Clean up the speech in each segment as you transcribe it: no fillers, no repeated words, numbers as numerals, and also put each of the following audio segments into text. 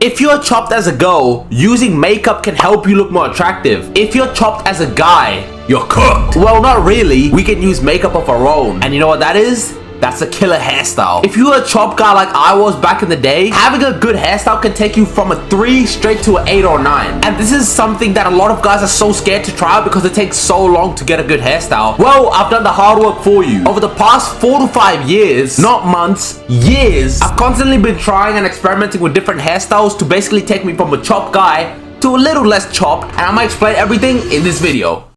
If you're chopped as a girl, using makeup can help you look more attractive. If you're chopped as a guy, you're cooked. Well, not really. We can use makeup of our own. And you know what that is? That's a killer hairstyle. If you're a chopped guy like I was back in the day, having a good hairstyle can take you from a 3 straight to an 8 or 9. And this is something that a lot of guys are so scared to try because it takes so long to get a good hairstyle. Well, I've done the hard work for you. Over the past 4 to 5 years, not months, years, I've constantly been trying and experimenting with different hairstyles to basically take me from a chopped guy to a little less chopped. And I'm gonna explain everything in this video.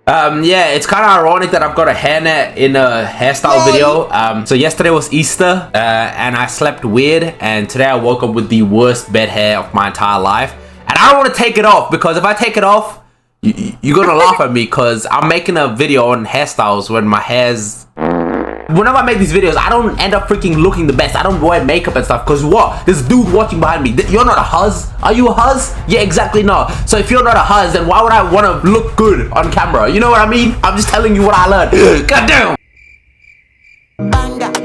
Yeah, it's kind of ironic that I've got a hairnet in a hairstyle video. So yesterday was Easter, and I slept weird, and today I woke up with the worst bed hair of my entire life. And I don't want to take it off, because if I take it off, you're gonna laugh at me, because I'm making a video on hairstyles when my hair's... Whenever I make these videos, I don't end up freaking looking the best. I don't wear makeup and stuff, because what? This dude watching behind me, you're not a huzz? Are you a huzz? Yeah, exactly not. So if you're not a huzz, then why would I want to look good on camera? You know what I mean? I'm just telling you what I learned. God damn.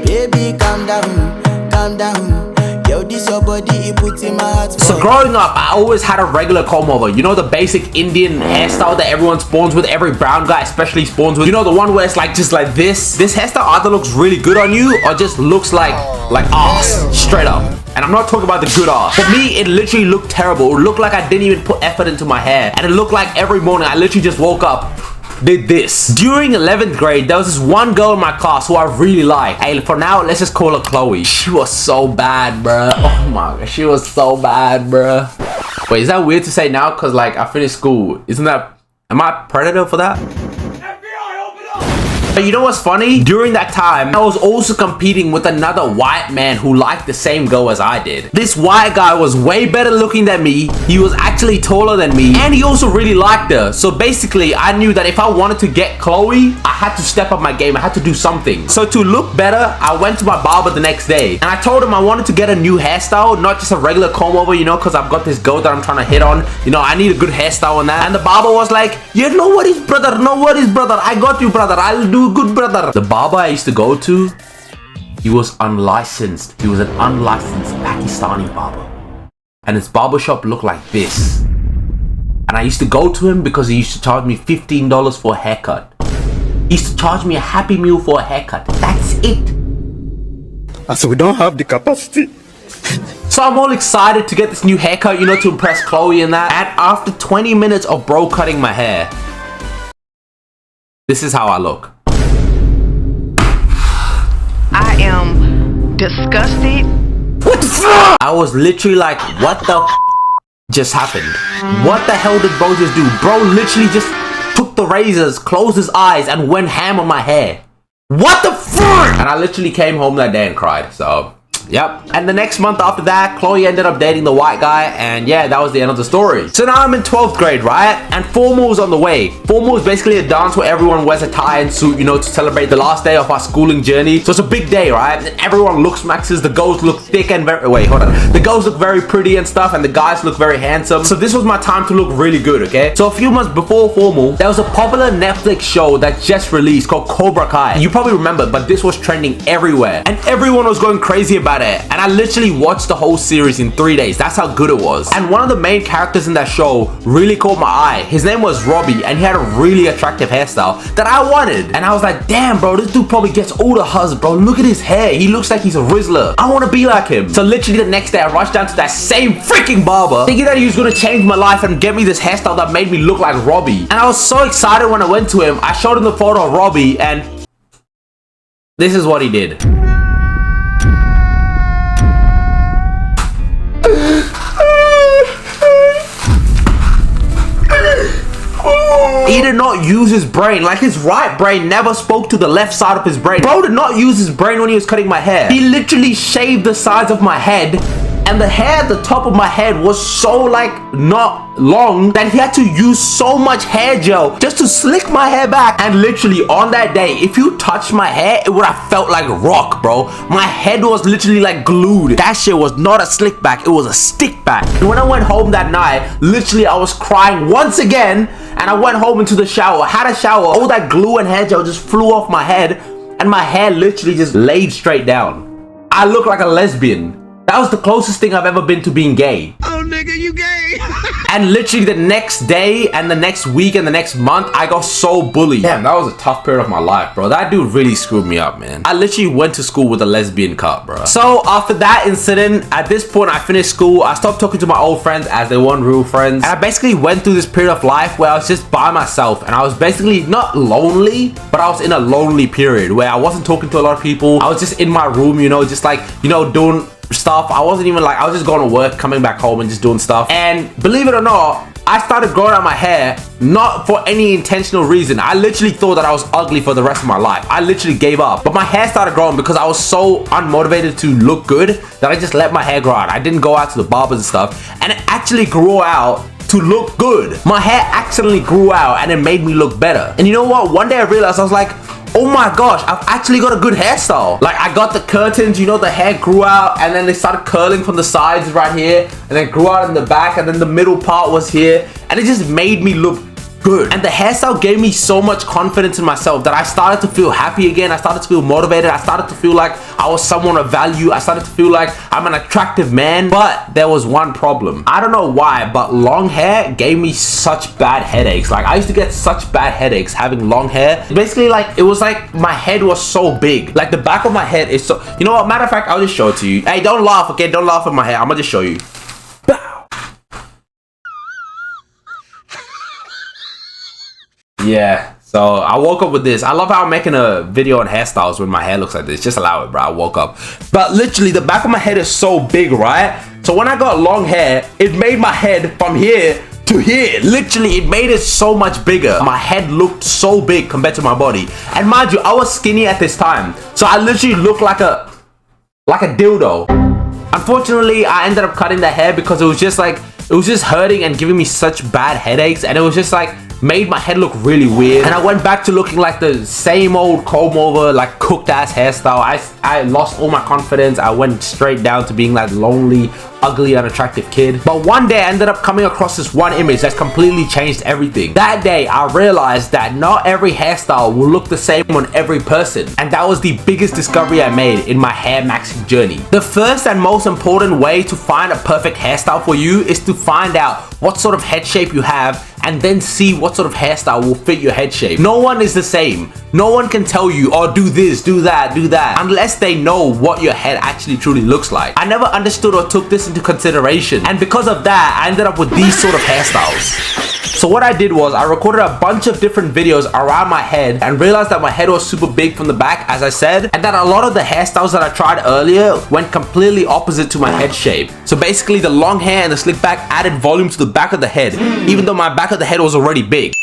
Baby, calm down, calm down. Yo, this your body, it puts in my heart. So growing up, I always had a regular comb over. You know, the basic Indian hairstyle that everyone spawns with, every brown guy especially spawns with. You know, the one where it's like just like this. This hairstyle either looks really good on you or just looks like ass, straight up. And I'm not talking about the good ass. For me, it literally looked terrible. It looked like I didn't even put effort into my hair. And it looked like every morning I literally just woke up, did this. During 11th grade, there was this one girl in my class who I really liked. Hey, for now, let's just call her Chloe. She was so bad, bruh. Oh my god, she was so bad, bruh. Wait, is that weird to say now? Because, like, I finished school. Isn't that... Am I a predator for that? But you know what's funny? During that time, I was also competing with another white man who liked the same girl as I did. This white guy was way better looking than me. He was actually taller than me. And he also really liked her. So basically, I knew that if I wanted to get Chloe, I had to step up my game. I had to do something. So to look better, I went to my barber the next day. And I told him I wanted to get a new hairstyle, not just a regular comb over, you know, because I've got this girl that I'm trying to hit on. You know, I need a good hairstyle on that. And the barber was like, yeah, no worries, brother. No worries, brother. I got you, brother. I'll do good, brother. The barber I used to go to, he was unlicensed. He was an unlicensed Pakistani barber. And his barbershop looked like this. And I used to go to him because he used to charge me $15 for a haircut. He used to charge me a Happy Meal for a haircut. That's it. And so we don't have the capacity. So I'm all excited to get this new haircut, you know, to impress Chloe and that. And after 20 minutes of bro cutting my hair, this is how I look. I am disgusted. What the fuck? I was literally like, what the f just happened? What the hell did bro just do? Bro literally just took the razors, closed his eyes, and went ham on my hair. What the fuck? And I literally came home that day and cried, so... Yep. And the next month after that, Chloe ended up dating the white guy, and yeah, that was the end of the story. So now I'm in 12th grade, right? And formal is on the way. Formal is basically a dance where everyone wears a tie and suit, you know, to celebrate the last day of our schooling journey. So it's a big day, right? And everyone looks maxes. The girls look thick and very... Wait, hold on. The girls look very pretty and stuff, and the guys look very handsome. So this was my time to look really good, okay? So a few months before formal, there was a popular Netflix show that just released called Cobra Kai. You probably remember, but this was trending everywhere. And everyone was going crazy about it. And I literally watched the whole series in 3 days. That's how good it was. And one of the main characters in that show really caught my eye. His name was Robbie, and he had a really attractive hairstyle that I wanted. And I was like, damn, bro, this dude probably gets all the huzz, bro. Look at his hair. He looks like he's a Rizzler. I want to be like him. So literally the next day, I rushed down to that same freaking barber, thinking that he was going to change my life and get me this hairstyle that made me look like Robbie. And I was so excited when I went to him. I showed him the photo of Robbie, and this is what he did. He did not use his brain. Like, his right brain never spoke to the left side of his brain. Bro did not use his brain when he was cutting my hair. He literally shaved the sides of my head, and the hair at the top of my head was so, like, not long that he had to use so much hair gel just to slick my hair back. And literally on that day, if you touched my hair, it would have felt like rock, bro. My head was literally like glued. That shit was not a slick back, it was a stick back. And when I went home that night, literally I was crying once again. And I went home into the shower, had a shower, all that glue and hair gel just flew off my head, and my hair literally just laid straight down. I look like a lesbian. That was the closest thing I've ever been to being gay. Oh, nigga, you gay. And literally the next day and the next week and the next month, I got so bullied. Damn, that was a tough period of my life, bro. That dude really screwed me up, man. I literally went to school with a lesbian cut, bro. So after that incident, at this point, I finished school. I stopped talking to my old friends as they weren't real friends. And I basically went through this period of life where I was just by myself. And I was basically not lonely, but I was in a lonely period where I wasn't talking to a lot of people. I was just in my room, you know, just like, you know, doing stuff. I wasn't even like, I was just going to work, coming back home and just doing stuff. And believe it or not, I started growing out my hair, not for any intentional reason. I literally thought that I was ugly for the rest of my life. I literally gave up. But my hair started growing because I was so unmotivated to look good that I just let my hair grow out. I didn't go out to the barbers and stuff. And it actually grew out to look good. My hair accidentally grew out and it made me look better. And you know what? One day I realized, I was like, oh my gosh, I've actually got a good hairstyle. Like, I got the curtains, you know, the hair grew out and then they started curling from the sides right here and then grew out in the back and then the middle part was here and it just made me look good. And the hairstyle gave me so much confidence in myself that I started to feel happy again. I started to feel motivated. I started to feel like I was someone of value. I started to feel like I'm an attractive man. But there was one problem. I don't know why, but long hair gave me such bad headaches. Like, I used to get such bad headaches having long hair. Basically, like, it was like my head was so big. Like, the back of my head is so... You know what? Matter of fact, I'll just show it to you. Hey, don't laugh, okay? Don't laugh at my hair. I'm gonna just show you. Yeah, so I woke up with this. I love how I'm making a video on hairstyles when my hair looks like this. Just allow it, bro. I woke up. But literally, the back of my head is so big, right? So when I got long hair, it made my head from here to here. Literally, it made it so much bigger. My head looked so big compared to my body. And mind you, I was skinny at this time. So I literally looked like a dildo. Unfortunately, I ended up cutting the hair because it was just like, it was just hurting and giving me such bad headaches. And it was just like, made my head look really weird. And I went back to looking like the same old comb over, like cooked ass hairstyle. I lost all my confidence. I went straight down to being that lonely, ugly, unattractive kid. But one day I ended up coming across this one image that's completely changed everything. That day I realized that not every hairstyle will look the same on every person. And that was the biggest discovery I made in my hair maxing journey. The first and most important way to find a perfect hairstyle for you is to find out what sort of head shape you have and then see what sort of hairstyle will fit your head shape. No one is the same. No one can tell you, oh, do this, do that, unless they know what your head actually truly looks like. I never understood or took this into consideration. And because of that, I ended up with these sort of hairstyles. So what I did was I recorded a bunch of different videos around my head and realized that my head was super big from the back, as I said, and that a lot of the hairstyles that I tried earlier went completely opposite to my head shape. So basically the long hair and the slick back added volume to the back of the head, even though my back of the head was already big.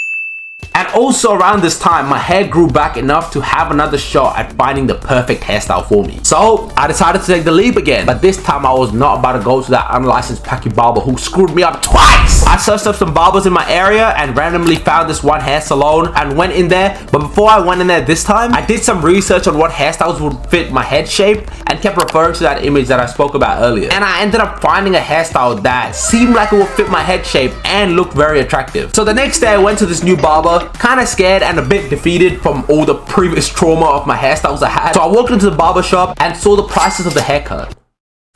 And also around this time, my hair grew back enough to have another shot at finding the perfect hairstyle for me. So I decided to take the leap again, but this time I was not about to go to that unlicensed Paki barber who screwed me up twice. I searched up some barbers in my area and randomly found this one hair salon and went in there. But before I went in there this time, I did some research on what hairstyles would fit my head shape and kept referring to that image that I spoke about earlier. And I ended up finding a hairstyle that seemed like it would fit my head shape and looked very attractive. So the next day I went to this new barber, kind of scared and a bit defeated from all the previous trauma of my hairstyles I had. So I walked into the barber shop and saw the prices of the haircut.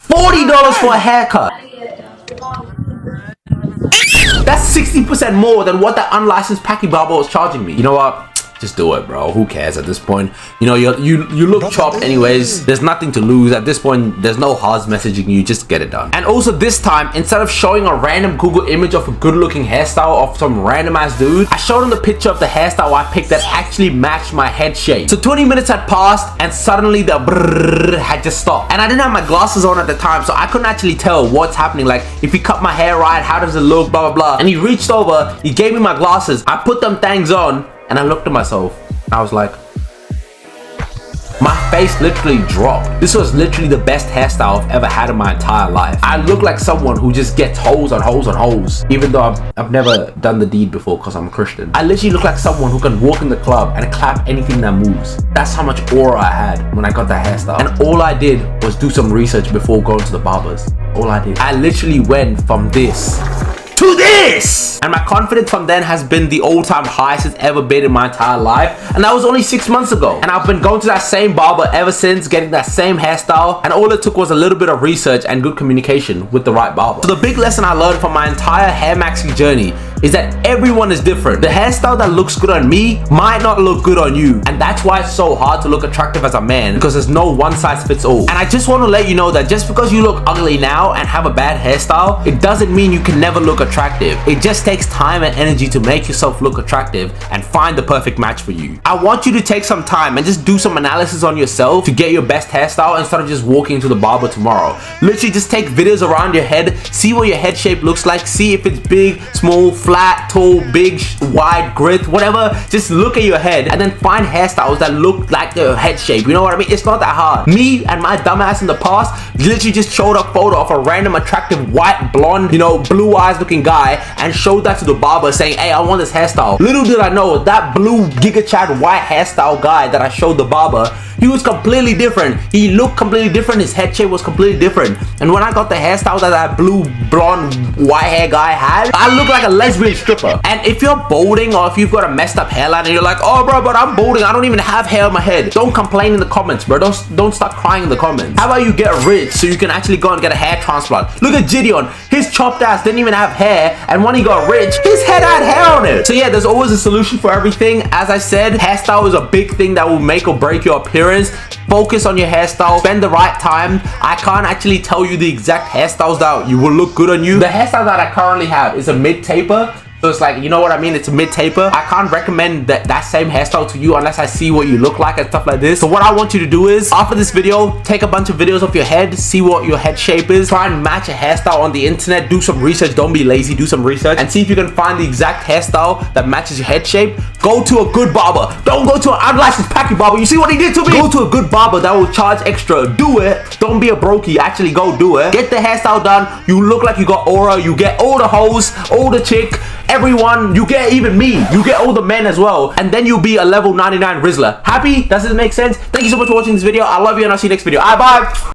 $40 for a haircut. That's 60% more than what that unlicensed Paki barber was charging me. You know what? Just do it, bro. Who cares at this point? You know, you look chopped anyways. There's nothing to lose. At this point, there's no hard messaging you. Just get it done. And also this time, instead of showing a random Google image of a good-looking hairstyle of some random-ass dude, I showed him the picture of the hairstyle I picked that actually matched my head shape. So 20 minutes had passed, and suddenly the brrrr had just stopped. And I didn't have my glasses on at the time, so I couldn't actually tell what's happening. Like, if he cut my hair right, how does it look, blah, blah, blah. And he reached over, he gave me my glasses. I put them things on, and I looked at myself, and I was like, my face literally dropped. This was literally the best hairstyle I've ever had in my entire life. I look like someone who just gets hoes on hoes on hoes, even though I've never done the deed before because I'm a Christian. I literally look like someone who can walk in the club and clap anything that moves. That's how much aura I had when I got that hairstyle. And all I did was do some research before going to the barbers. All I did. I literally went from this to this. And my confidence from then has been the all-time highest it's ever been in my entire life. And that was only 6 months ago. And I've been going to that same barber ever since, getting that same hairstyle. And all it took was a little bit of research and good communication with the right barber. So the big lesson I learned from my entire hair maxing journey is that everyone is different. The hairstyle that looks good on me might not look good on you. And that's why it's so hard to look attractive as a man, because there's no one size fits all. And I just want to let you know that just because you look ugly now and have a bad hairstyle, it doesn't mean you can never look attractive. It just takes time and energy to make yourself look attractive and find the perfect match for you. I want you to take some time and just do some analysis on yourself to get your best hairstyle instead of just walking to the barber tomorrow. Literally just take videos around your head, see what your head shape looks like, see if it's big, small, flat, tall, big, wide, girth, whatever. Just look at your head and then find hairstyles that look like your head shape. You know what I mean? It's not that hard. Me and my dumbass in the past literally just showed a photo of a random attractive white blonde, you know, blue eyes looking guy and showed that to the barber saying, hey, I want this hairstyle. Little did I know that blue Giga Chad white hairstyle guy that I showed the barber, he was completely different. He looked completely different. His head shape was completely different. And when I got the hairstyle that blue blonde white hair guy had, I looked like a lesbian stripper. And if you're balding or if you've got a messed up hairline and you're like, oh bro, but I'm balding, I don't even have hair on my head, don't complain in the comments, bro. Don't start crying in the comments. How about you get rich so you can actually go and get a hair transplant? Look at Gideon. His chopped ass didn't even have hair, and when he got rich, his head had hair on it. So yeah, there's always a solution for everything. As I said, hairstyle is a big thing that will make or break your appearance. Focus on your hairstyle, spend the right time. I can't actually tell you the exact hairstyles that you will look good on you. The hairstyle that I currently have is a mid taper. So it's like, you know what I mean? It's a mid taper. I can't recommend that same hairstyle to you unless I see what you look like and stuff like this. So what I want you to do is, after this video, take a bunch of videos of your head, see what your head shape is, try and match a hairstyle on the internet, do some research, don't be lazy, do some research, and see if you can find the exact hairstyle that matches your head shape. Go to a good barber. Don't go to an unlicensed packy barber. You see what he did to me? Go to a good barber that will charge extra. Do it. Don't be a brokey. Actually go do it. Get the hairstyle done. You look like you got aura. You get all the hoes, all the chick, everyone. You get even me. You get all the men as well. And then you'll be a level 99 Rizzler. Happy? Does this make sense? Thank you so much for watching this video. I love you and I'll see you next video. Bye.